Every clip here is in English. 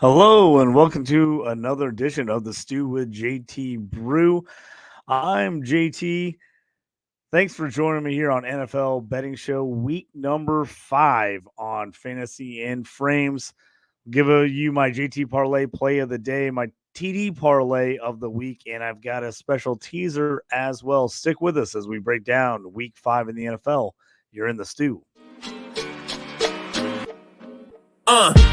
Hello and welcome to another edition of the Stew with JT Brew. I'm JT. Thanks for joining me here on NFL Betting Show, week number 5 on Fantasy and Frames. Give you my JT Parlay play of the day, my TD Parlay of the week, and I've got a special teaser as well. Stick with us as we break down week 5 in the NFL. You're in the stew.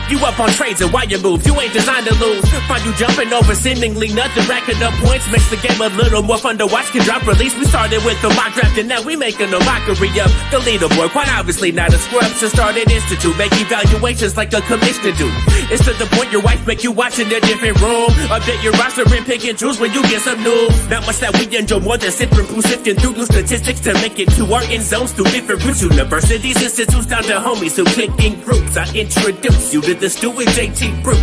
You up on trades and why you move, you ain't designed to lose. Find you jumping over seemingly nothing, racking up points, makes the game a little more fun to watch. Can drop release, we started with the mock draft and now we making a mockery of the leaderboard. Quite obviously not a scrub, so start an institute, make evaluations like a commissioner do. It's to the point your wife make you watch in a different room. Update your roster and pick and choose when you get some news. Not much that we enjoy more than sipping through sifting through new statistics to make it to our end zones through different routes. Universities, institutes, down to homies who click in groups. I introduce you to the Stew with JT Brew.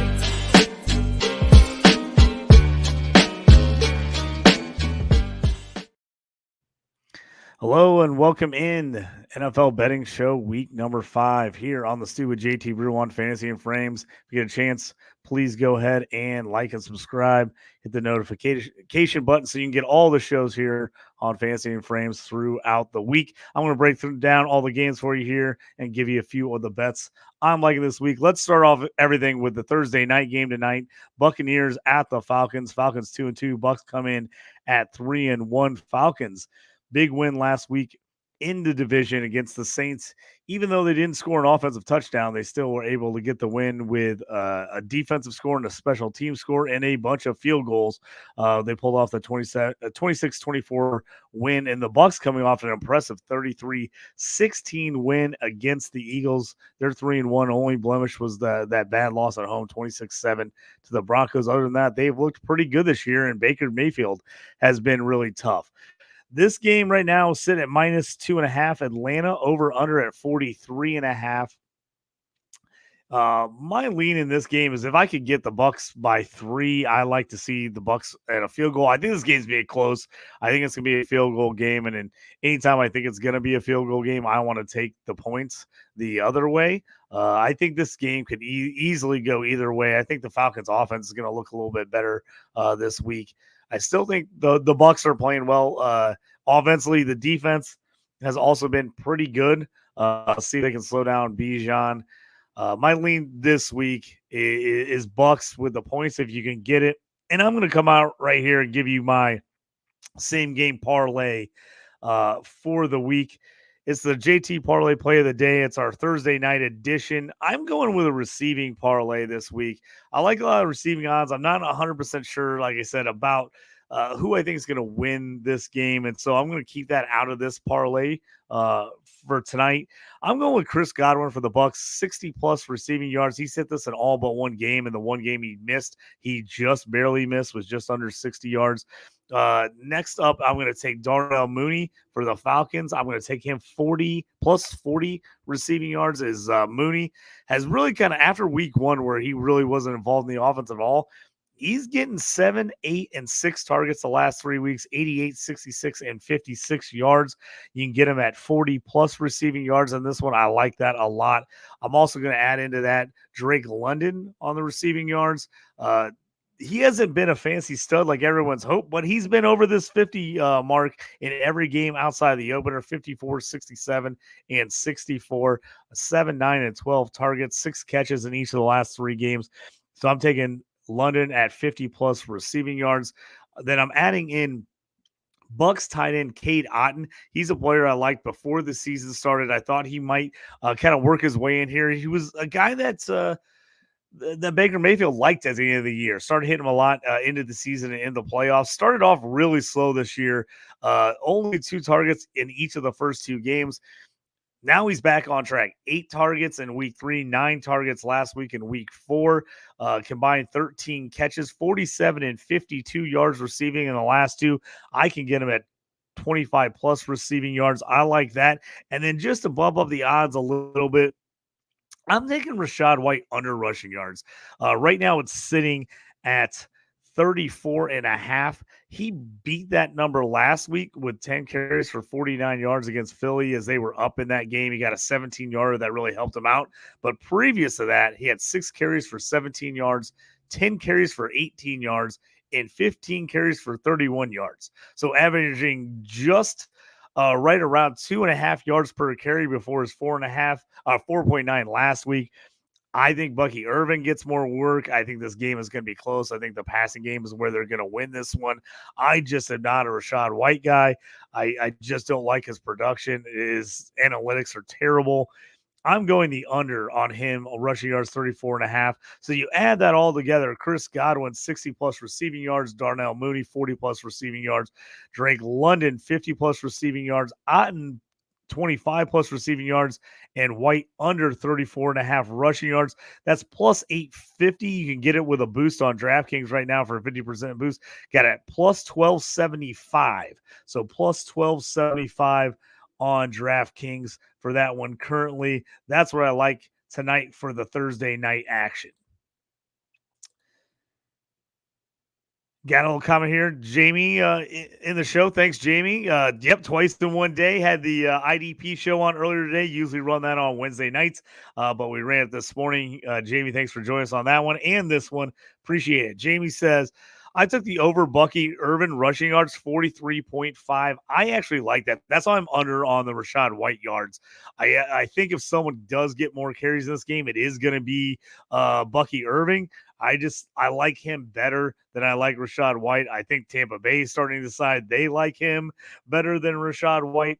Hello and welcome in NFL Betting Show week number 5 here on the Stew with JT Brew on Fantasy and Frames. If you get a chance, please go ahead and like and subscribe. Hit the notification button so you can get all the shows here on Fantasy and Frames throughout the week. I'm going to break down all the games for you here and give you a few of the bets I'm liking this week. Let's start off everything with the Thursday night game tonight. Buccaneers at the Falcons. Falcons 2-2. Bucs come in at 3-1. Falcons. Big win last week in the division against the Saints. Even though they didn't score an offensive touchdown, they still were able to get the win with a defensive score and a special team score and a bunch of field goals. They pulled off the 26-24 win, and the Bucs coming off an impressive 33-16 win against the Eagles. They're 3-1. Only blemish was that bad loss at home, 26-7 to the Broncos. Other than that, they've looked pretty good this year, and Baker Mayfield has been really tough. This game right now is sitting at -2.5. Atlanta over under at 43.5. My lean in this game is if I could get the Bucs by 3, I like to see the Bucs at a field goal. I think this game's being close. I think it's gonna be a field goal game, and anytime I think it's gonna be a field goal game, I want to take the points the other way. I think this game could easily go either way. I think the Falcons' offense is gonna look a little bit better this week. I still think the Bucs are playing well offensively. The defense has also been pretty good. See if they can slow down Bijan. My lean this week is Bucs with the points if you can get it. And I'm going to come out right here and give you my same game parlay for the week. It's the JT Parlay Play of the Day. It's our Thursday night edition. I'm going with a receiving parlay this week. I like a lot of receiving odds. I'm not 100% sure, like I said, about who I think is going to win this game. And so I'm going to keep that out of this parlay for tonight. I'm going with Chris Godwin for the Bucs, 60-plus receiving yards. He's hit this in all but one game, and the one game he missed, he just barely missed, was just under 60 yards. Next up, I'm going to take Darnell Mooney for the Falcons. I'm going to take him 40-plus 40 receiving yards as Mooney has really kind of, after week 1 where he really wasn't involved in the offense at all, he's getting 7, 8, and 6 targets the last 3 weeks, 88, 66, and 56 yards. You can get him at 40-plus receiving yards on this one. I like that a lot. I'm also going to add into that Drake London on the receiving yards. He hasn't been a fancy stud like everyone's hoped, but he's been over this 50 mark in every game outside of the opener, 54, 67, and 64, 7, 9, and 12 targets, 6 catches in each of the last 3 games. So I'm taking London at 50-plus receiving yards. Then I'm adding in Bucs tight end Cade Otton. He's a player I liked before the season started. I thought he might kind of work his way in here. He was a guy that's that Baker Mayfield liked at the end of the year. Started hitting him a lot into the season and in the playoffs. Started off really slow this year. Only 2 targets in each of the first 2 games. Now he's back on track. 8 targets in week 3, 9 targets last week in week 4. Combined 13 catches, 47 and 52 yards receiving in the last 2. I can get him at 25-plus receiving yards. I like that. And then just to bump up the odds a little bit, I'm taking Rachaad White under rushing yards. Right now it's sitting at 34.5. He beat that number last week with 10 carries for 49 yards against Philly as they were up in that game. He got a 17-yarder that really helped him out. But previous to that, he had 6 carries for 17 yards, 10 carries for 18 yards, and 15 carries for 31 yards. So averaging just right around 2.5 yards per carry before his 4.9 last week. I think Bucky Irvin gets more work. I think this game is going to be close. I think the passing game is where they're going to win this one. I just am not a Rachaad White guy. I just don't like his production. His analytics are terrible. I'm going the under on him, rushing yards 34.5. So you add that all together, Chris Godwin, 60-plus receiving yards, Darnell Mooney, 40-plus receiving yards, Drake London, 50-plus receiving yards, Otten, 25-plus receiving yards, and White under 34.5 rushing yards. That's plus 850. You can get it with a boost on DraftKings right now for a 50% boost. Got it plus 1275. So plus 1275 on DraftKings for that one currently. That's what I like tonight for the Thursday night action. Got a little comment here. Jamie in the show. Thanks, Jamie. Yep, twice in one day. Had the IDP show on earlier today. Usually run that on Wednesday nights, but we ran it this morning. Jamie, thanks for joining us on that one and this one. Appreciate it. Jamie says, I took the over Bucky Irvin rushing yards, 43.5. I actually like that. That's why I'm under on the Rachaad White yards. I think if someone does get more carries in this game, it is going to be Bucky Irvin. I like him better than I like Rachaad White. I think Tampa Bay is starting to decide they like him better than Rachaad White.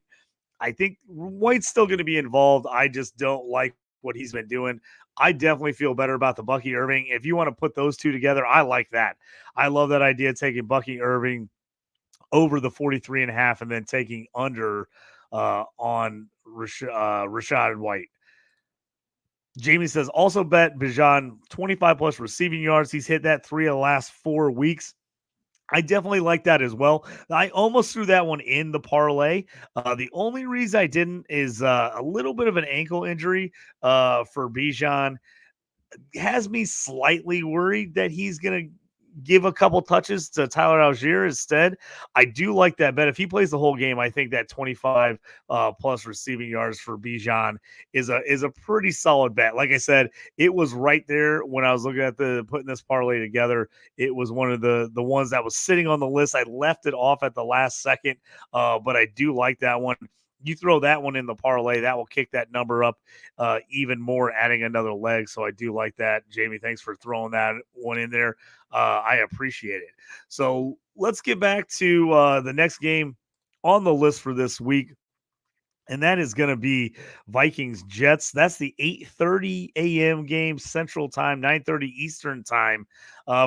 I think White's still going to be involved. I just don't like what he's been doing. I definitely feel better about the Bucky Irvin. If you want to put those two together, I like that. I love that idea of taking Bucky Irvin over the 43.5 and then taking under on Rachaad White. Jamie says, also bet Bijan 25-plus receiving yards. He's hit that 3 of the last 4 weeks. I definitely like that as well. I almost threw that one in the parlay. The only reason I didn't is a little bit of an ankle injury for Bijan. Has me slightly worried that he's going to give a couple touches to Tyler Algier instead. I do like that bet. If he plays the whole game, I think that 25 plus receiving yards for Bijan is a pretty solid bet. Like I said, it was right there when I was looking at putting this parlay together. It was one of the ones that was sitting on the list. I left it off at the last second, but I do like that one. You throw that one in the parlay, that will kick that number up even more, adding another leg. So I do like that. Jamie, thanks for throwing that one in there. I appreciate it. So let's get back to the next game on the list for this week. And that is going to be Vikings Jets. That's the 8:30 a.m. game Central Time, 9:30 Eastern Time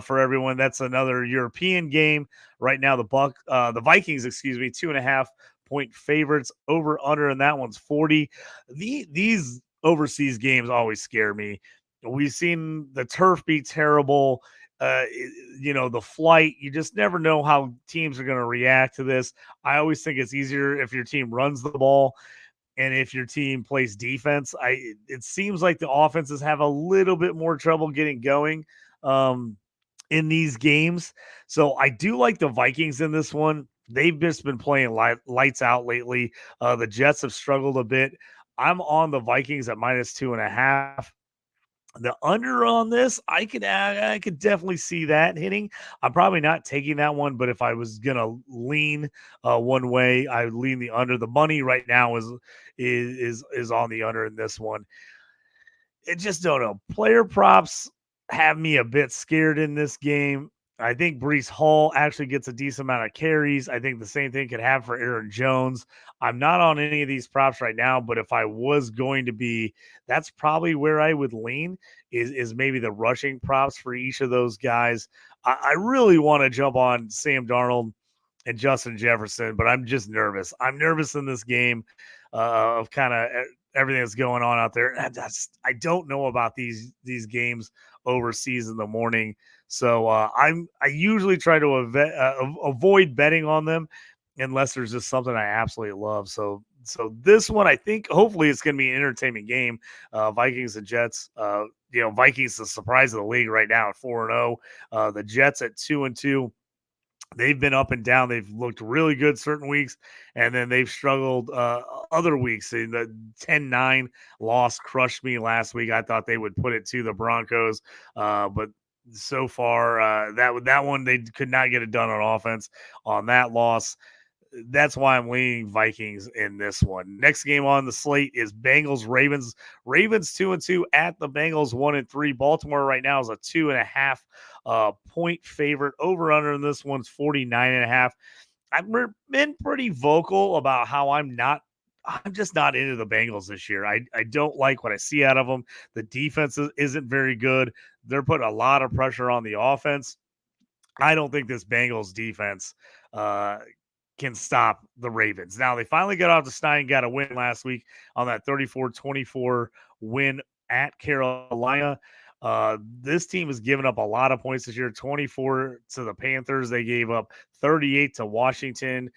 for everyone. That's another European game. Right now, the Vikings, 2.5 point favorites, over under, and that one's 40. These overseas games always scare me. We've seen the turf be terrible. The flight, you just never know how teams are going to react to this. I always think it's easier if your team runs the ball and if your team plays defense. It seems like the offenses have a little bit more trouble getting going in these games. So I do like the Vikings in this one. They've just been playing lights out lately. The Jets have struggled a bit. I'm on the Vikings at -2.5. The under on this, I could definitely see that hitting. I'm probably not taking that one, but if I was gonna lean one way, I would lean the under. The money right now is on the under in this one. I just don't know. Player props have me a bit scared in this game. I think Breece Hall actually gets a decent amount of carries. I think the same thing could happen for Aaron Jones. I'm not on any of these props right now, but if I was going to be, that's probably where I would lean is maybe the rushing props for each of those guys. I really want to jump on Sam Darnold and Justin Jefferson, but I'm just nervous. I'm nervous in this game of kind of everything that's going on out there. I don't know about these games overseas in the morning. So I usually try to avoid betting on them unless there's just something I absolutely love. So So this one, I think, hopefully it's going to be an entertaining game. Vikings and Jets. Vikings the surprise of the league right now at 4-0. The Jets at 2-2. They've been up and down. They've looked really good certain weeks, and then they've struggled other weeks. In the 10-9 loss crushed me last week. I thought they would put it to the Broncos, but so far that one they could not get it done on offense on that loss. That's why I'm leaning Vikings in this one. Next game on the slate is Bengals Ravens. Ravens 2-2 at the Bengals 1-3. Baltimore right now is a 2.5 point favorite. Over under in this one's 49.5. I've been pretty vocal about how I'm just not into the Bengals this year. I don't like what I see out of them. The defense isn't very good. They're putting a lot of pressure on the offense. I don't think this Bengals defense can stop the Ravens. Now, they finally got off the Stein, got a win last week on that 34-24 win at Carolina. This team has given up a lot of points this year. 24 to the Panthers. They gave up 38 to Washington,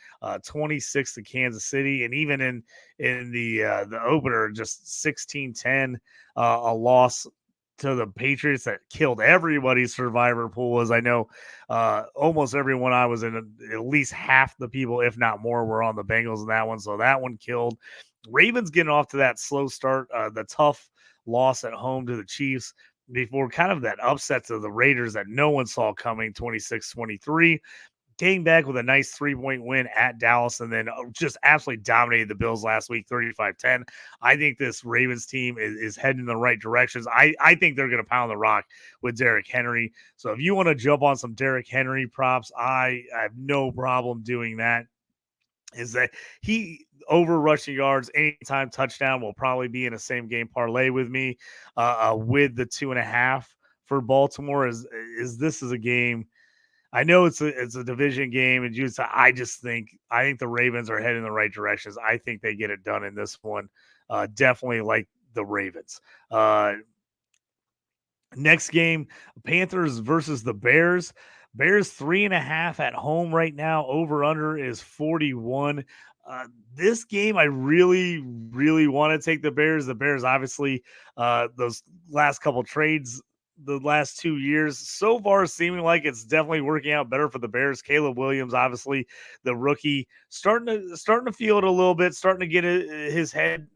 26 to Kansas City, and even in the opener, just 16-10, a loss to the Patriots that killed everybody's survivor pool. As I know, almost everyone I was in, at least half the people, if not more, were on the Bengals in that one. So that one killed. Ravens getting off to that slow start, the tough loss at home to the Chiefs before kind of that upset to the Raiders that no one saw coming, 26-23. Came back with a nice 3-point win at Dallas, and then just absolutely dominated the Bills last week, 35-10. I think this Ravens team is heading in the right directions. I think they're going to pound the rock with Derrick Henry. So if you want to jump on some Derrick Henry props, I have no problem doing that. Is that he over rushing yards, anytime touchdown will probably be in a same game parlay with me with the 2.5 for Baltimore. Is this is a game. I know it's a division game, and I think the Ravens are heading in the right directions. I think they get it done in this one. Definitely like the Ravens. Next game, Panthers versus the Bears. Bears 3.5 at home right now. Over under is 41. This game, I really, really want to take the Bears. The Bears, obviously, those last couple trades the last 2 years so far seeming like it's definitely working out better for the Bears. Caleb Williams, obviously the rookie, starting to feel it a little bit, starting to get his head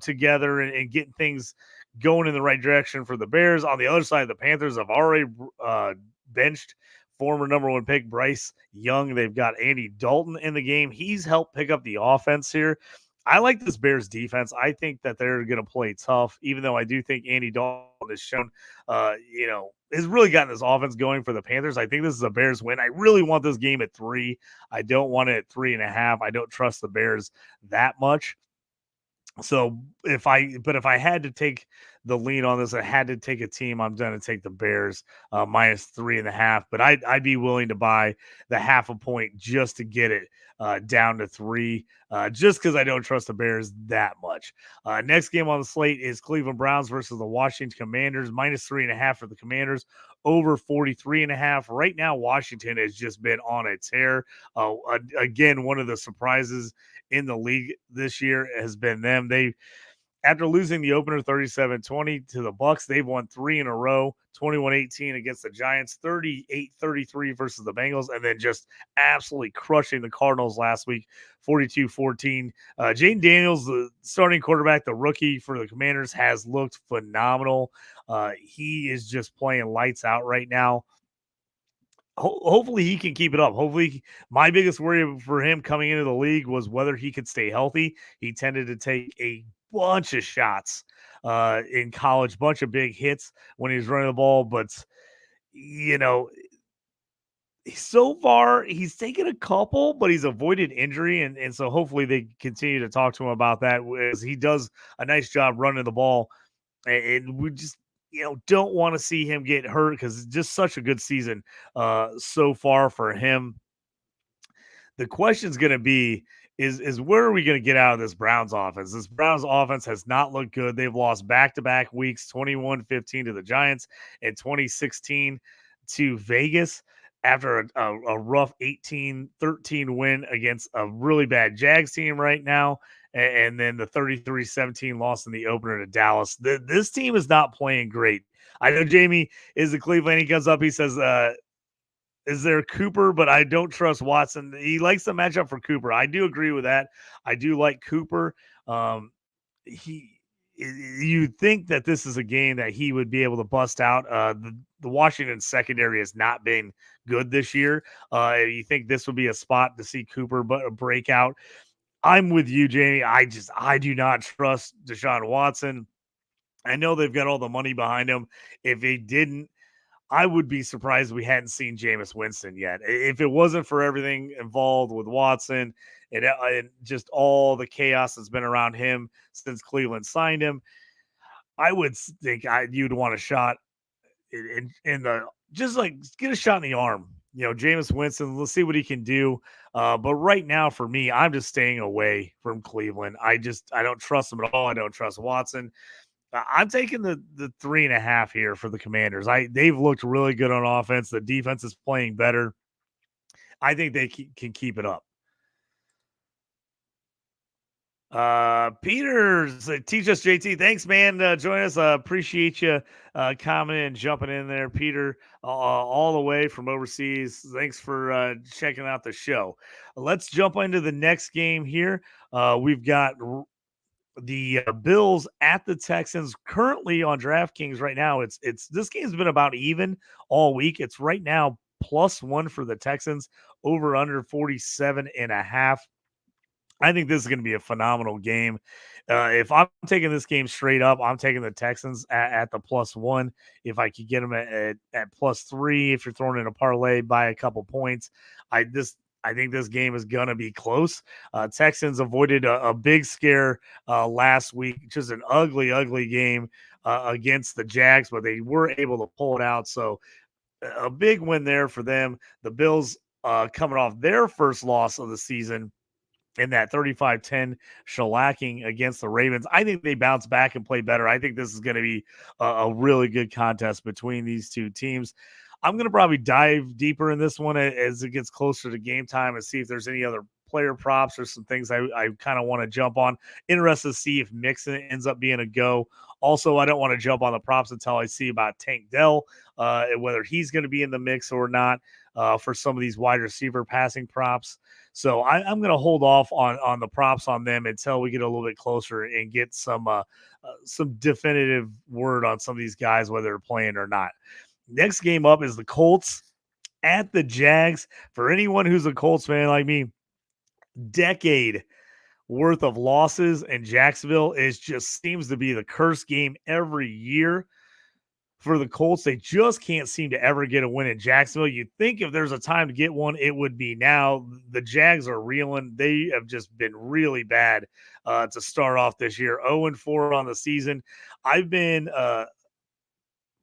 together and getting things going in the right direction for the Bears. On the other side, the Panthers have already benched former number 1 pick Bryce Young. They've got Andy Dalton in the game. He's helped pick up the offense here. I like this Bears defense. I think that they're going to play tough, even though I do think Andy Dalton has shown, has really gotten this offense going for the Panthers. I think this is a Bears win. I really want this game at 3. I don't want it at 3.5. I don't trust the Bears that much. So if I had to take the lean on this, I had to take a team, I'm going to take the Bears minus 3.5. But I'd be willing to buy the 0.5 point just to get it down to 3, just because I don't trust the Bears that much. Next game on the slate is Cleveland Browns versus the Washington Commanders, minus 3.5 for the Commanders, over 43.5. Right now, Washington has just been on a tear. Again, one of the surprises in the league this year has been them. After losing the opener 37-20 to the Bucs, they've won 3 in a row, 21-18 against the Giants, 38-33 versus the Bengals, and then just absolutely crushing the Cardinals last week, 42-14. Jaden Daniels, the starting quarterback, the rookie for the Commanders, has looked phenomenal. He is just playing lights out right now. Hopefully he can keep it up. Hopefully, my biggest worry for him coming into the league was whether he could stay healthy. He tended to take a bunch of shots in college, bunch of big hits when he was running the ball. But, so far he's taken a couple, but he's avoided injury. And so hopefully they continue to talk to him about that, as he does a nice job running the ball. And we just, don't want to see him get hurt, because it's just such a good season so far for him. The question's going to be is where are we going to get out of this Browns offense? This Browns offense has not looked good. They've lost back-to-back weeks, 21-15 to the Giants and 2016 to Vegas. after a rough 18-13 win against a really bad Jags team right now, and then the 33-17 loss in the opener to Dallas. This team is not playing great. I know Jamie is a Cleveland. He comes up, he says, is there Cooper, but I don't trust Watson. He likes the matchup for Cooper. I do agree with that. I do like Cooper. You think that this is a game that he would be able to bust out. The Washington secondary has not been good this year. You think this would be a spot to see Cooper break out. I'm with you, Jamie. I do not trust Deshaun Watson. I know they've got all the money behind him. If they didn't, I would be surprised we hadn't seen Jameis Winston yet. If it wasn't for everything involved with Watson and just all the chaos that's been around him since Cleveland signed him, I would think you'd want a shot in the just like get a shot in the arm. Jameis Winston, let's see what he can do. But right now, for me, I'm just staying away from Cleveland. I don't trust him at all. I don't trust Watson. I'm taking the 3.5 here for the Commanders. They've looked really good on offense. The defense is playing better. I think they can keep it up. Peters, teach us, JT. Thanks, man. Join us. Appreciate you commenting and jumping in there, Peter, all the way from overseas. Thanks for checking out the show. Let's jump into the next game here. We've got the Bills at the Texans currently on DraftKings right now. It's this game's been about even all week. It's right now +1 for the Texans, over under 47.5. I think this is going to be a phenomenal game. If I'm taking this game straight up, I'm taking the Texans at the +1. If I could get them at +3, if you're throwing in a parlay by a couple points, I think this game is going to be close. Texans avoided a big scare last week, just an ugly, ugly game against the Jags, but they were able to pull it out. So a big win there for them. The Bills coming off their first loss of the season in that 35-10 shellacking against the Ravens. I think they bounce back and play better. I think this is going to be a really good contest between these two teams. I'm going to probably dive deeper in this one as it gets closer to game time and see if there's any other player props or some things I kind of want to jump on. Interested to see if Mixon ends up being a go. Also, I don't want to jump on the props until I see about Tank Dell, whether he's going to be in the mix or not for some of these wide receiver passing props. So I'm going to hold off on the props on them until we get a little bit closer and get some definitive word on some of these guys, whether they're playing or not. Next game up is the Colts at the Jags. For anyone who's a Colts fan like me, decade worth of losses in Jacksonville just seems to be the curse game every year for the Colts. They just can't seem to ever get a win in Jacksonville. You'd think if there's a time to get one, it would be now. The Jags are reeling. They have just been really bad to start off this year. 0-4 on the season. I've been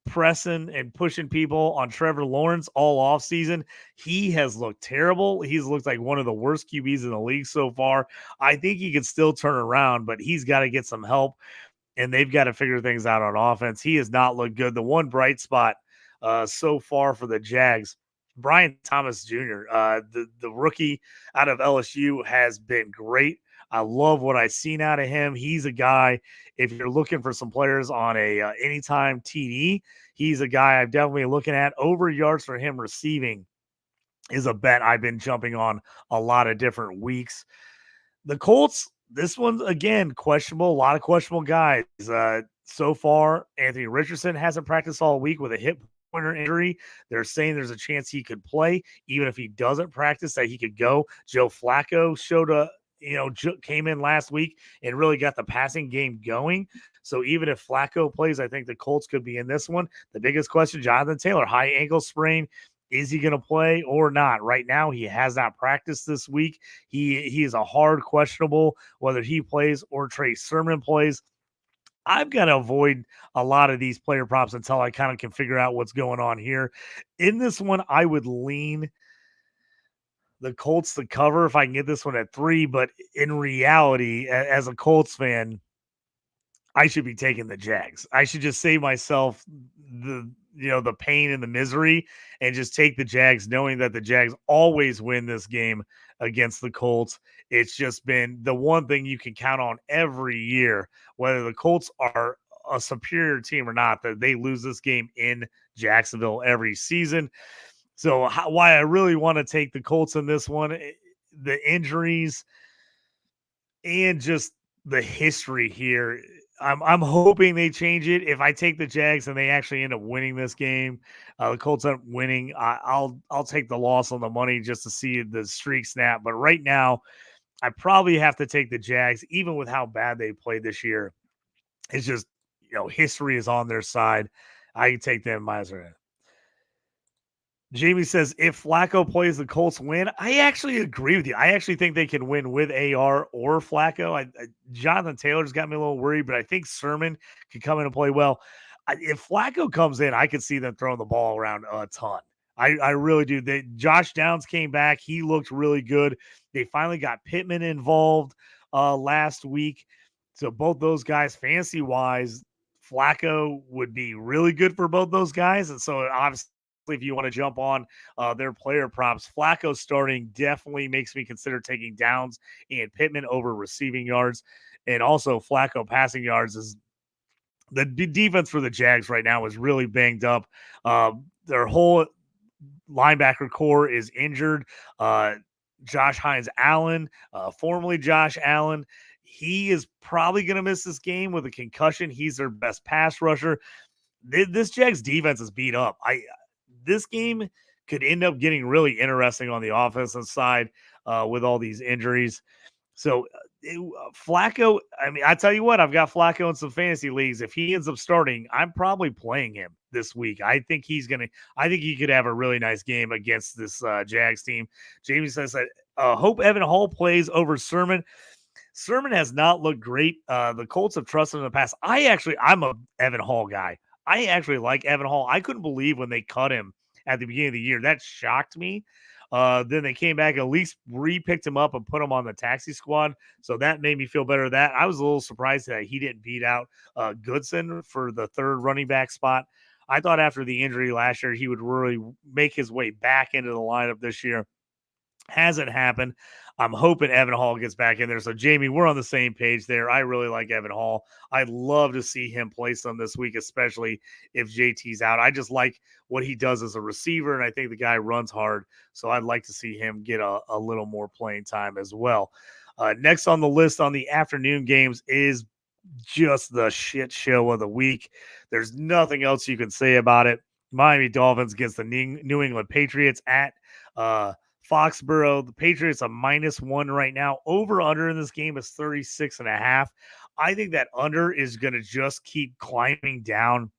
pressing and pushing people on Trevor Lawrence all off season. He has looked terrible. He's looked like one of the worst QBs in the league so far. I think he can still turn around, but he's got to get some help, and they've got to figure things out on offense. He has not looked good. The one bright spot so far for the Jags, Brian Thomas Jr., the rookie out of LSU, has been great. I love what I've seen out of him. He's a guy, if you're looking for some players on a anytime TD, he's a guy I'm definitely looking at. Over yards for him receiving is a bet I've been jumping on a lot of different weeks. The Colts, this one's, again, questionable. A lot of questionable guys. So far, Anthony Richardson hasn't practiced all week with a hip pointer injury. They're saying there's a chance he could play. Even if he doesn't practice, that he could go. Joe Flacco came in last week and really got the passing game going. So even if Flacco plays, I think the Colts could be in this one. The biggest question, Jonathan Taylor, high ankle sprain. Is he going to play or not? Right now, he has not practiced this week. He is a hard questionable whether he plays or Trey Sermon plays. I've got to avoid a lot of these player props until I kind of can figure out what's going on here. In this one, I would lean the Colts to cover if I can get this one at 3, but in reality, as a Colts fan, I should be taking the Jags. I should just save myself the pain and the misery and just take the Jags, knowing that the Jags always win this game against the Colts. It's just been the one thing you can count on every year, whether the Colts are a superior team or not, that they lose this game in Jacksonville every season. So why I really want to take the Colts in this one, the injuries and just the history here. I'm hoping they change it. If I take the Jags and they actually end up winning this game, the Colts aren't winning. I'll take the loss on the money just to see the streak snap. But right now, I probably have to take the Jags, even with how bad they played this year. It's just history is on their side. I can take them Miser. Jamie says, if Flacco plays, the Colts win. I actually agree with you. I actually think they can win with AR or Flacco. Jonathan Taylor's got me a little worried, but I think Sermon can come in and play well. If Flacco comes in, I could see them throwing the ball around a ton. I really do. Josh Downs came back. He looked really good. They finally got Pittman involved last week. So both those guys, fantasy-wise, Flacco would be really good for both those guys. And so obviously, if you want to jump on their player props, Flacco starting definitely makes me consider taking Downs and Pittman over receiving yards. And also Flacco passing yards is the defense for the Jags right now is really banged up. Their whole linebacker core is injured. Josh Hines Allen, formerly Josh Allen, he is probably going to miss this game with a concussion. He's their best pass rusher. This Jags defense is beat up. This game could end up getting really interesting on the offensive side with all these injuries. So Flacco, I mean, I tell you what, I've got Flacco in some fantasy leagues. If he ends up starting, I'm probably playing him this week. I think he could have a really nice game against this Jags team. Jamie says that hope Evan Hall plays over Sermon. Sermon has not looked great. The Colts have trusted him in the past. I'm a Evan Hall guy. I actually like Evan Hall. I couldn't believe when they cut him at the beginning of the year. That shocked me. Then they came back, at least re-picked him up and put him on the taxi squad. So that made me feel better. That I was a little surprised that he didn't beat out Goodson for the third running back spot. I thought after the injury last year, he would really make his way back into the lineup this year. Hasn't happened. I'm hoping Evan Hall gets back in there. So, Jamie, we're on the same page there. I really like Evan Hall. I'd love to see him play some this week, especially if JT's out. I just like what he does as a receiver, and I think the guy runs hard. So I'd like to see him get a little more playing time as well. Next on the list on the afternoon games is just the shit show of the week. There's nothing else you can say about it. Miami Dolphins against the New England Patriots at Foxborough. The Patriots are -1 right now. Over under in this game is 36.5. I think that under is going to just keep climbing down.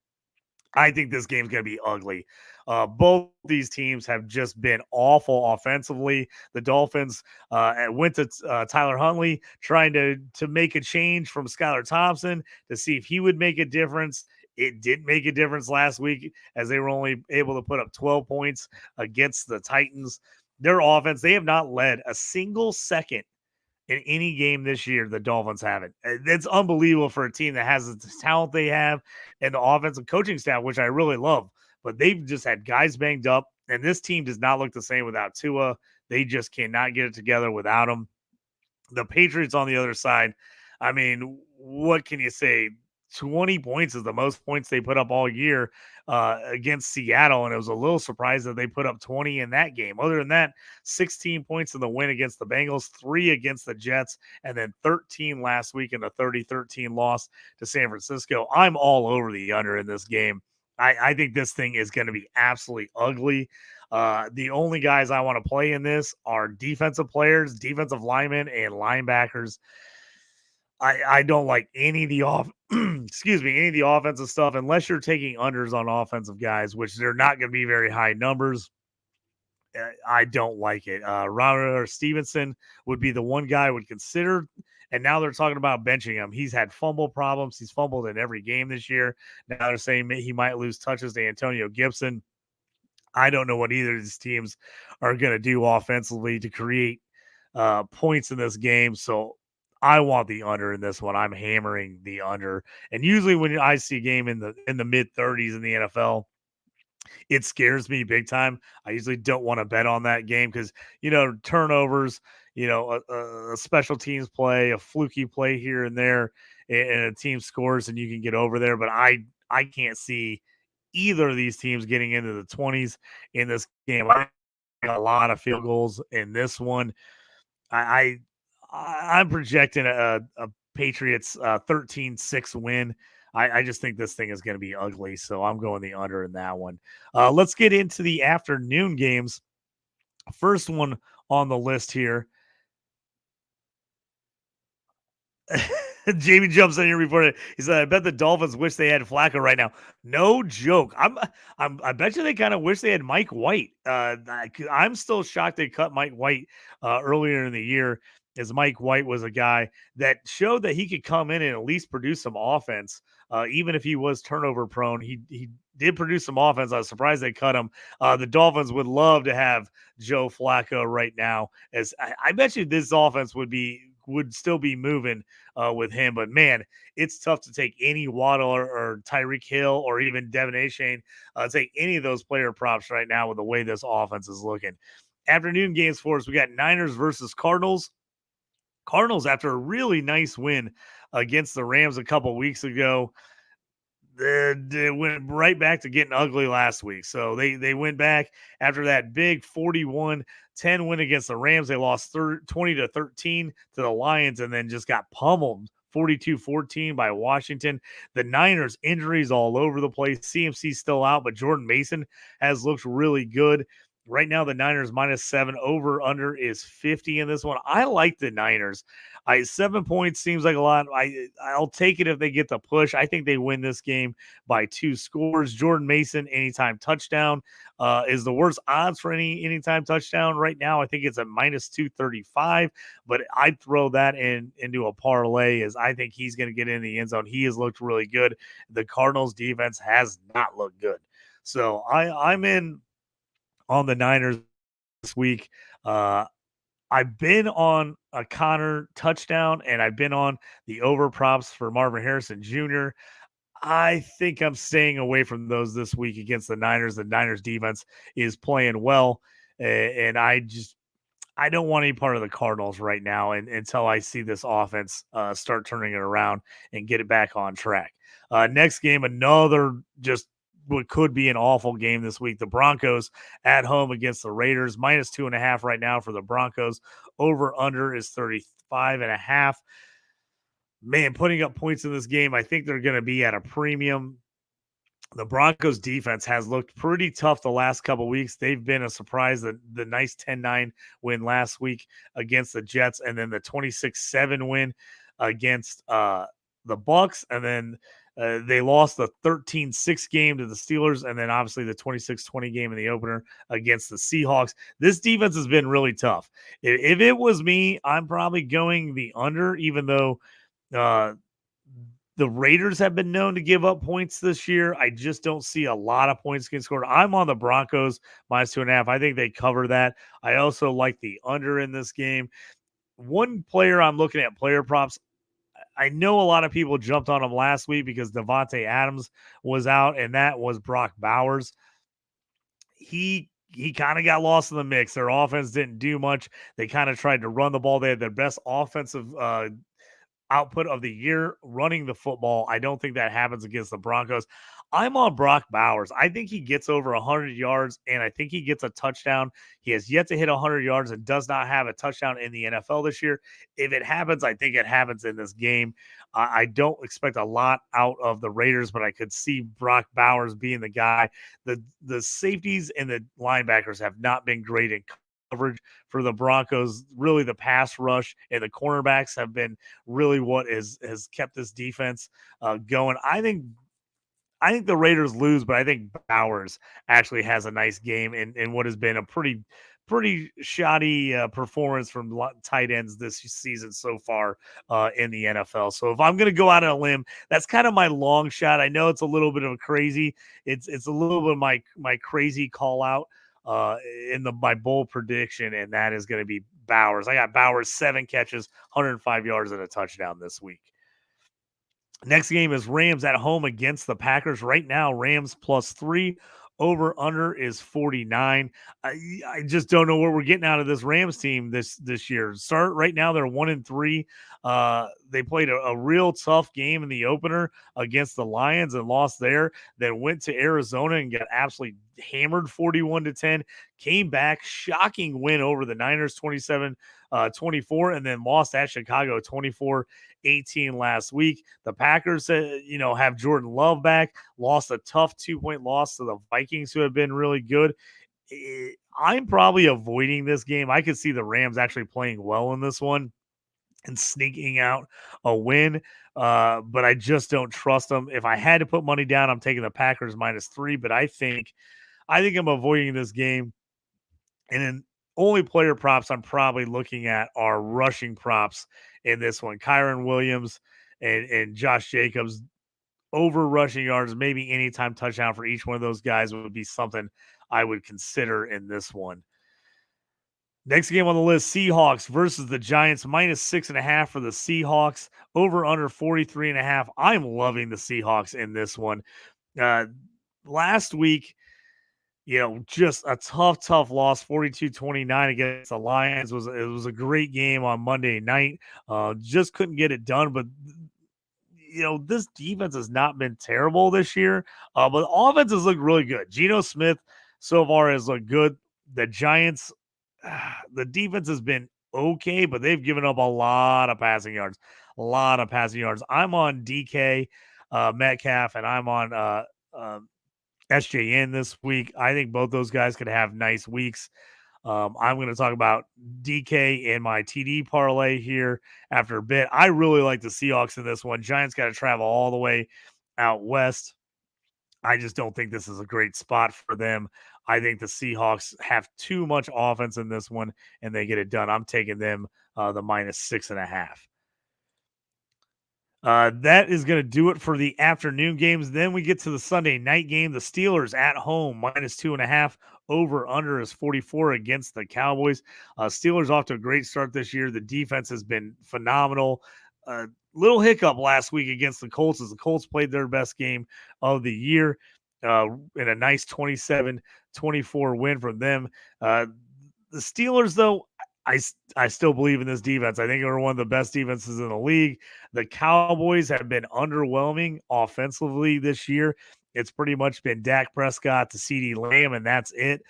I think this game's going to be ugly. Both these teams have just been awful offensively. The Dolphins went to Tyler Huntley trying to make a change from Skylar Thompson to see if he would make a difference. It didn't make a difference last week as they were only able to put up 12 points against the Titans. Their offense, they have not led a single second in any game this year. The Dolphins haven't. It's unbelievable for a team that has the talent they have and the offensive coaching staff, which I really love. But they've just had guys banged up, and this team does not look the same without Tua. They just cannot get it together without him. The Patriots on the other side, I mean, what can you say? 20 points is the most points they put up all year against Seattle, and it was a little surprised that they put up 20 in that game. Other than that, 16 points in the win against the Bengals, 3 against the Jets, and then 13 last week in a 30-13 loss to San Francisco. I'm all over the under in this game. I think this thing is going to be absolutely ugly. The only guys I want to play in this are defensive players, defensive linemen, and linebackers. I don't like any of the any of the offensive stuff unless you're taking unders on offensive guys, which they're not going to be very high numbers. I don't like it. Ronald or Stevenson would be the one guy I would consider, and now they're talking about benching him. He's had fumble problems. He's fumbled in every game this year. Now they're saying he might lose touches to Antonio Gibson. I don't know what either of these teams are going to do offensively to create points in this game. So I want the under in this one. I'm hammering the under. And usually when I see a game in the mid 30s in the NFL, it scares me big time. I usually don't want to bet on that game because, turnovers, a special teams play, a fluky play here and there, and a team scores and you can get over there. But I can't see either of these teams getting into the 20s in this game. I got a lot of field goals in this one. I'm projecting a Patriots 13-6 win. I just think this thing is going to be ugly, so I'm going the under in that one. Let's get into the afternoon games. First one on the list here. Jamie jumps in here before he said, "I bet the Dolphins wish they had Flacco right now." No joke. I bet you they kind of wish they had Mike White. I'm still shocked they cut Mike White earlier in the year, as Mike White was a guy that showed that he could come in and at least produce some offense, even if he was turnover prone. He did produce some offense. I was surprised they cut him. The Dolphins would love to have Joe Flacco right now, as I bet you this offense would still be moving with him. But man, it's tough to take any Waddle or Tyreek Hill or even Devin Achane, take any of those player props right now with the way this offense is looking. Afternoon games for us, we got Niners versus Cardinals. Cardinals, after a really nice win against the Rams a couple weeks ago, they went right back to getting ugly last week. So they went back after that big 41-10 win against the Rams. They lost 20-13 to the Lions and then just got pummeled 42-14 by Washington. The Niners, injuries all over the place. CMC's still out, but Jordan Mason has looked really good. Right now, the Niners -7, over under is 50 in this one. I like the Niners. 7 points seems like a lot. I'll take it if they get the push. I think they win this game by 2 scores. Jordan Mason, anytime touchdown, is the worst odds for anytime touchdown right now. I think it's a -235, but I'd throw that into a parlay, as I think he's going to get in the end zone. He has looked really good. The Cardinals defense has not looked good. So I'm in on the Niners this week. I've been on a Connor touchdown, and I've been on the over props for Marvin Harrison Jr. I think I'm staying away from those this week against the Niners. The Niners defense is playing well, and I don't want any part of the Cardinals right now until I see this offense start turning it around and get it back on track. Next game, another just what could be an awful game this week. The Broncos at home against the Raiders, -2.5 right now for the Broncos. Over under is 35.5. Man, putting up points in this game, I think they're going to be at a premium. The Broncos defense has looked pretty tough the last couple of weeks. They've been a surprise. The nice 10-9 win last week against the Jets, and then the 26-7 win against the Bucs, and then they lost the 13-6 game to the Steelers, and then obviously the 26-20 game in the opener against the Seahawks. This defense has been really tough. If it was me, I'm probably going the under, even though the Raiders have been known to give up points this year. I just don't see a lot of points getting scored. I'm on the Broncos -2.5. I think they cover that. I also like the under in this game. One player I'm looking at player props, I know a lot of people jumped on him last week because Devontae Adams was out, and that was Brock Bowers. He kind of got lost in the mix. Their offense didn't do much. They kind of tried to run the ball. They had their best offensive output of the year running the football. I don't think that happens against the Broncos. I'm on Brock Bowers. I think he gets over 100 yards, and I think he gets a touchdown. He has yet to hit 100 yards and does not have a touchdown in the NFL this year. If it happens, I think it happens in this game. I don't expect a lot out of the Raiders, but I could see Brock Bowers being the guy. The safeties and the linebackers have not been great in coverage for the Broncos. Really, the pass rush and the cornerbacks have been really what has kept this defense going. I think the Raiders lose, but I think Bowers actually has a nice game in what has been a pretty shoddy performance from tight ends this season so far in the NFL. So if I'm going to go out on a limb, that's kind of my long shot. I know it's a little bit of a crazy. It's a little bit of my crazy call out in my bold prediction, and that is going to be Bowers. I got Bowers 7 catches, 105 yards, and a touchdown this week. Next game is Rams at home against the Packers. Right now, Rams +3, Over under is 49. I just don't know what we're getting out of this Rams team this year. Start right now, they're 1-3. They played a real tough game in the opener against the Lions and lost there. Then went to Arizona and got absolutely hammered 41-10. Came back, shocking win over the Niners 27-24, and then lost at Chicago 24-18 last week. The Packers, have Jordan Love back, lost a tough 2-point loss to the Vikings, who have been really good. I'm probably avoiding this game. I could see the Rams actually playing well in this one and sneaking out a win, but I just don't trust them. If I had to put money down, I'm taking the Packers -3, but I think I'm avoiding this game. And then only player props I'm probably looking at are rushing props in this one. Kyron Williams and Josh Jacobs over rushing yards, maybe anytime touchdown for each one of those guys would be something I would consider in this one. Next game on the list, Seahawks versus the Giants, -6.5 for the Seahawks, over under 43.5. I'm loving the Seahawks in this one. Last week, just a tough loss, 42-29 against the Lions. It was a great game on Monday night. Just couldn't get it done, but this defense has not been terrible this year, but the offenses look really good. Geno Smith so far has looked good. The Giants, the defense has been okay, but they've given up a lot of passing yards. I'm on DK Metcalf, and I'm on SJN this week. I think both those guys could have nice weeks. I'm going to talk about DK in my TD parlay here after a bit. I really like the Seahawks in this one. Giants got to travel all the way out west. I just don't think this is a great spot for them. I think the Seahawks have too much offense in this one, and they get it done. I'm taking them the -6.5. That is going to do it for the afternoon games. Then we get to the Sunday night game. The Steelers at home, -2.5. Over under is 44 against the Cowboys. Steelers off to a great start this year. The defense has been phenomenal. Little hiccup last week against the Colts as the Colts played their best game of the year in a nice 27-24 win from them. The Steelers, though, I still believe in this defense. I think they're one of the best defenses in the league. The Cowboys have been underwhelming offensively this year. It's pretty much been Dak Prescott to CeeDee Lamb, and that's it.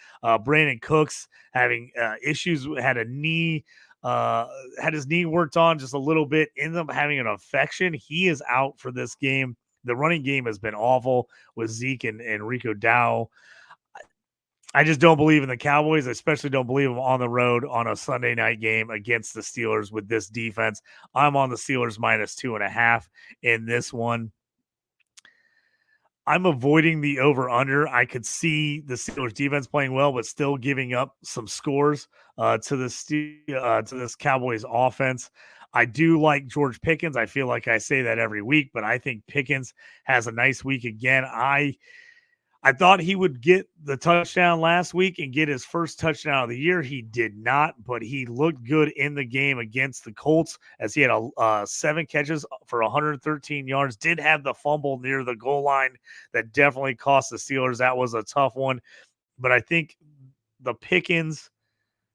Brandon Cooks having issues, had his knee worked on just a little bit, ended up having an infection. He is out for this game. The running game has been awful with Zeke and Rico Dow. I just don't believe in the Cowboys. I especially don't believe them on the road on a Sunday night game against the Steelers with this defense. I'm on the Steelers -2.5 in this one. I'm avoiding the over-under. I could see the Steelers defense playing well, but still giving up some scores to this Cowboys offense. I do like George Pickens. I feel like I say that every week, but I think Pickens has a nice week again. I thought he would get the touchdown last week and get his first touchdown of the year. He did not, but he looked good in the game against the Colts as he had 7 catches for 113 yards, did have the fumble near the goal line that definitely cost the Steelers. That was a tough one, but I think the Pickens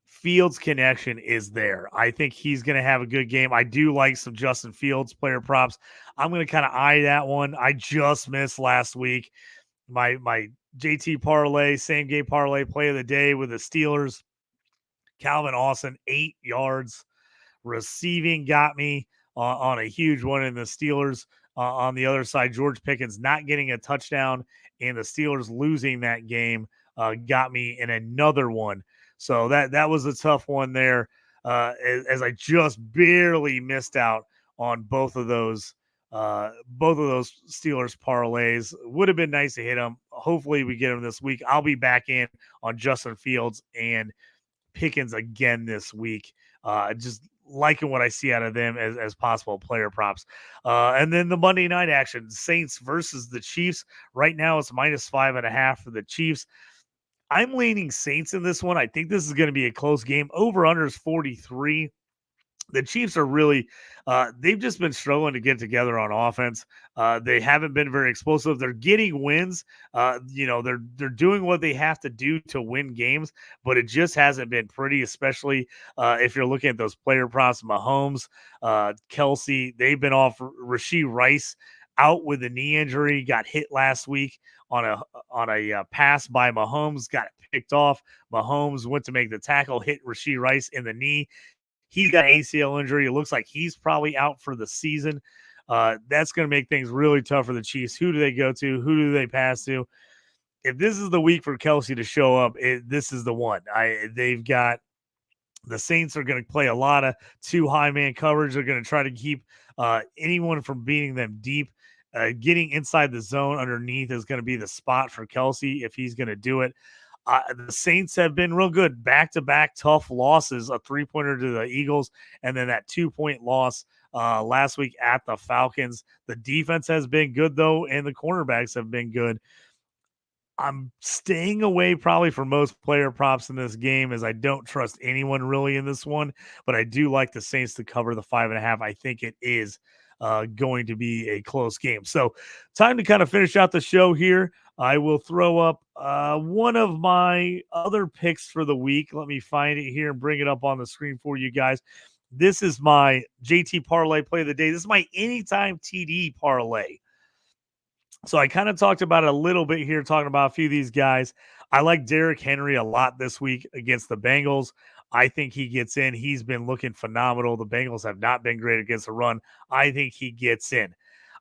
Fields connection is there. I think he's going to have a good game. I do like some Justin Fields player props. I'm going to kind of eye that one. I just missed last week. My JT parlay, same game parlay play of the day with the Steelers. Calvin Austin, 8 yards receiving got me on a huge one in the Steelers. On the other side, George Pickens not getting a touchdown and the Steelers losing that game got me in another one. So that was a tough one there as I just barely missed out on both of those Steelers parlays. Would have been nice to hit them. Hopefully we get them this week. I'll be back in on Justin Fields and Pickens again this week. Just liking what I see out of them as possible player props. And then the Monday night action, Saints versus the Chiefs. Right now it's -5.5 for the Chiefs. I'm leaning Saints in this one. I think this is going to be a close game. Over under is 43. the Chiefs are really they've just been struggling to get together on offense. They haven't been very explosive. They're getting wins. They're doing what they have to do to win games, but it just hasn't been pretty, especially if you're looking at those player props. Mahomes, Kelsey, they've been off. Rashee Rice out with a knee injury, got hit last week on a pass by Mahomes, got picked off. Mahomes went to make the tackle, hit Rashee Rice in the knee. He's got an ACL injury. It looks like he's probably out for the season. That's going to make things really tough for the Chiefs. Who do they go to? Who do they pass to? If this is the week for Kelsey to show up, this is the one. They've got the Saints are going to play a lot of two high man coverage. They're going to try to keep anyone from beating them deep. Getting inside the zone underneath is going to be the spot for Kelsey if he's going to do it. The Saints have been real good. Back-to-back tough losses, a 3-pointer to the Eagles, and then that 2-point loss last week at the Falcons. The defense has been good, though, and the cornerbacks have been good. I'm staying away probably for most player props in this game, as I don't trust anyone really in this one, but I do like the Saints to cover the 5.5. I think it is going to be a close game. So time to kind of finish out the show here. I will throw up one of my other picks for the week. Let me find it here and bring it up on the screen for you guys. This is my JT parlay play of the day. This is my anytime TD parlay. So I kind of talked about it a little bit here, talking about a few of these guys. I like Derrick Henry a lot this week against the Bengals. I think he gets in. He's been looking phenomenal. The Bengals have not been great against the run. I think he gets in.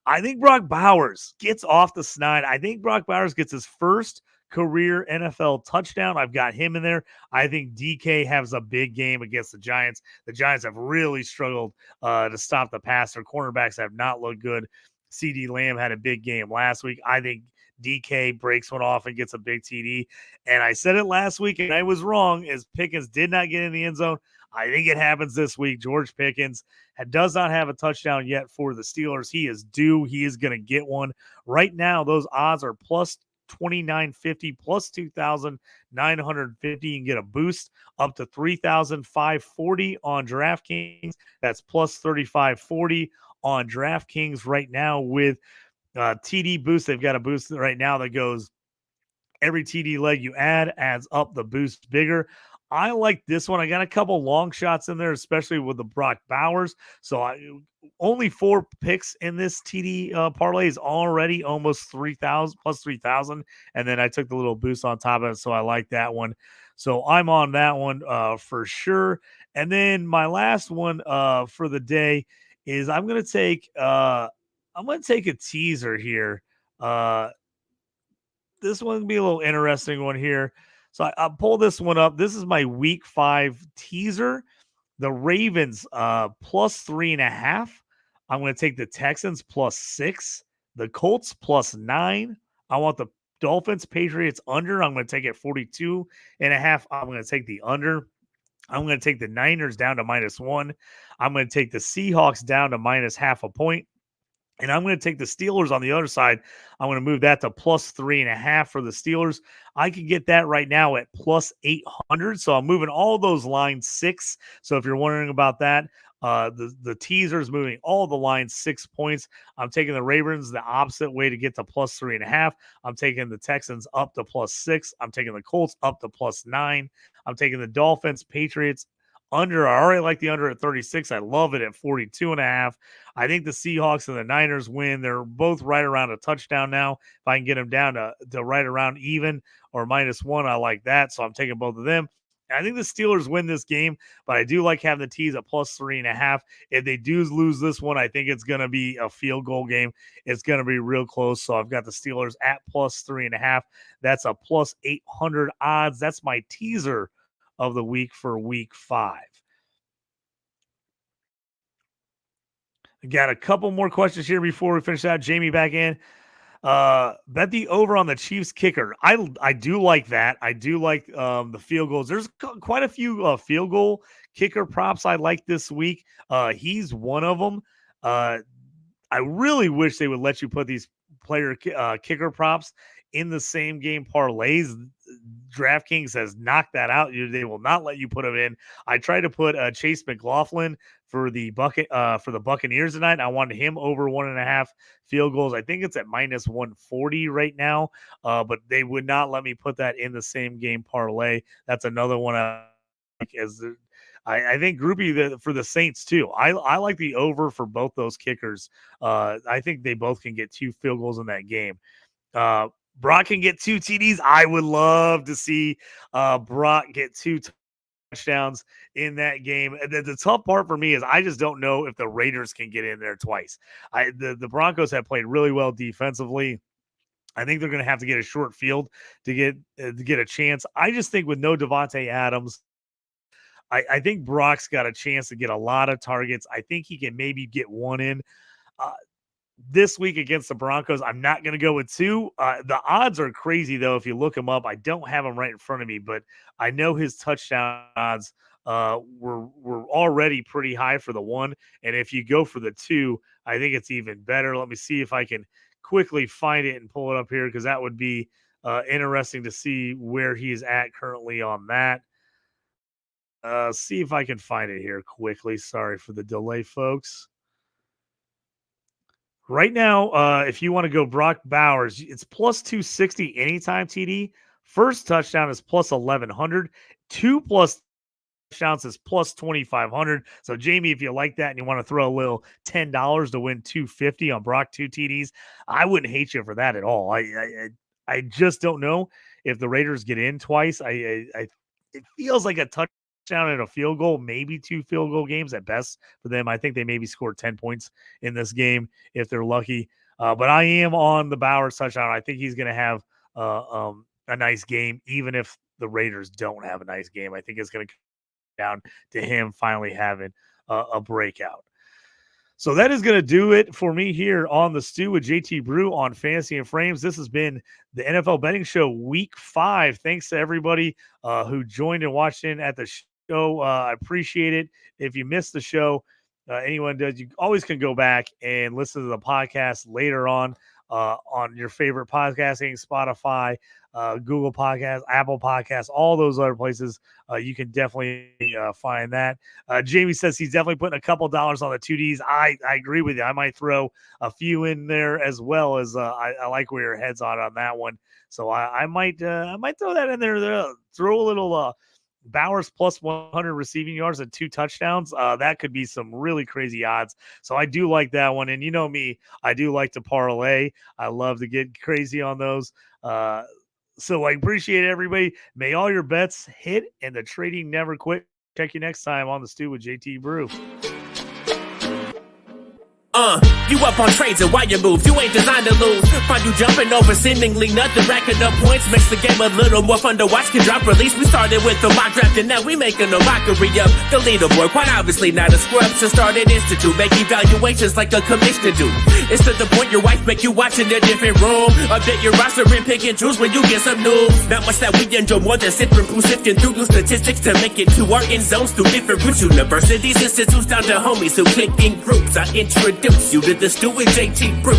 I think Brock Bowers gets off the snide. I think Brock Bowers gets his first career NFL touchdown. I've got him in there. I think DK has a big game against the Giants. The Giants have really struggled to stop the pass. Their cornerbacks have not looked good. CD Lamb had a big game last week. I think DK breaks one off and gets a big TD. And I said it last week, and I was wrong, as Pickens did not get in the end zone. I think it happens this week. George Pickens does not have a touchdown yet for the Steelers. He is due. He is going to get one. Right now, those odds are plus 2,950, plus 2,950. You can get a boost up to 3,540 on DraftKings. That's plus 3,540 on DraftKings right now with TD boost. They've got a boost right now that goes every TD leg you add adds up the boost bigger. I like this one. I got a couple long shots in there, especially with the Brock Bowers. So only 4 picks in this TD parlay is already almost 3,000 plus 3,000. And then I took the little boost on top of it. So I like that one. So I'm on that one for sure. And then my last one for the day is I'm going to take a teaser here. This one will be a little interesting one here. So I'll pull this one up. This is my week 5 teaser. The Ravens plus 3.5. I'm going to take the Texans plus 6. The Colts plus 9. I want the Dolphins Patriots under. I'm going to take it 42.5. I'm going to take the under. I'm going to take the Niners down to -1. I'm going to take the Seahawks down to -0.5 point. And I'm going to take the Steelers on the other side. I'm going to move that to plus 3.5 for the Steelers. I can get that right now at plus 800. So I'm moving all those lines 6. So if you're wondering about that, the teaser is moving all the lines 6 points. I'm taking the Ravens the opposite way to get to plus 3.5. I'm taking the Texans up to plus 6. I'm taking the Colts up to plus 9. I'm taking the Dolphins, Patriots under. I already like the under at 36. I love it at 42.5. I think the Seahawks and the Niners win. They're both right around a touchdown now. If I can get them down to right around even or -1, I like that. So I'm taking both of them. I think the Steelers win this game, but I do like having the tees at plus 3.5. If they do lose this one, I think it's going to be a field goal game. It's going to be real close. So I've got the Steelers at plus 3.5. That's a plus 800 odds. That's my teaser of the week for week 5. I got a couple more questions here before we finish out. Jamie back in. Bet the over on the Chiefs kicker. I do like that. I do like the field goals. There's quite a few field goal kicker props I like this week. He's one of them. I really wish they would let you put these player kicker props in the same game parlays. DraftKings has knocked that out. They will not let you put him in. I tried to put Chase McLaughlin for the Buccaneers tonight. I wanted him over 1.5 field goals. I think it's at minus 140 right now, but they would not let me put that in the same game parlay. That's another one I think Groupie for the Saints too. I like the over for both those kickers. I think they both can get 2 field goals in that game. Brock can get 2 TDs. I would love to see Brock get 2 touchdowns in that game. The tough part for me is I just don't know if the Raiders can get in there twice. The Broncos have played really well defensively. I think they're going to have to get a short field to get a chance. I just think with no Devontae Adams, I think Brock's got a chance to get a lot of targets. I think he can maybe get 1 in. This week against the Broncos, I'm not going to go with 2. The odds are crazy, though, if you look them up. I don't have them right in front of me, but I know his touchdown odds were already pretty high for the 1. And if you go for the 2, I think it's even better. Let me see if I can quickly find it and pull it up here, because that would be interesting to see where he's at currently on that. See if I can find it here quickly. Sorry for the delay, folks. Right now, if you want to go Brock Bowers, it's plus 260 anytime TD. First touchdown is plus 1,100. 2 plus touchdowns is plus 2,500. So, Jamie, if you like that and you want to throw a little $10 to win 250 on Brock 2 TDs, I wouldn't hate you for that at all. I just don't know if the Raiders get in twice. It feels like a touchdown and a field goal, maybe 2 field goal games at best for them. I think they maybe scored 10 points in this game if they're lucky. But I am on the Bowers touchdown. I think he's going to have a nice game, even if the Raiders don't have a nice game. I think it's going to come down to him finally having a breakout. So that is going to do it for me here on the Stew with JT Brew on Fantasy and Frames. This has been the NFL Betting Show Week 5. Thanks to everybody who joined and watched in at the show. I appreciate it. If you missed the show, anyone does, you always can go back and listen to the podcast later on your favorite podcasting, Spotify, Google Podcasts, Apple Podcasts, all those other places. You can definitely find that. Jamie says he's definitely putting a couple dollars on the 2Ds. I agree with you. I might throw a few in there as well, as I like where your head's on that one. So I might throw that in there. Throw a little Bowers plus 100 receiving yards and 2 touchdowns. That could be some really crazy odds. So I do like that one. And you know me, I do like to parlay. I love to get crazy on those. So I appreciate everybody. May all your bets hit and the trading never quit. Check you next time on the Stew with JT Brew. You up on trades and why you move, you ain't designed to lose. Find you jumping over seemingly nothing, racking up points, makes the game a little more fun to watch. Can drop release, we started with the mock draft and now we making a mockery of the leaderboard. Quite obviously not a scrub, so start an institute, make evaluations like a commissioner do. It's to the point your wife make you watch in a different room. Update your roster and pick and choose when you get some news. Not much that we enjoy more than sipping through, sifting through new statistics to make it to our end zones through different routes. Universities, institutes, down to homies who click in groups. I introduce you to the Stew with JT Brew.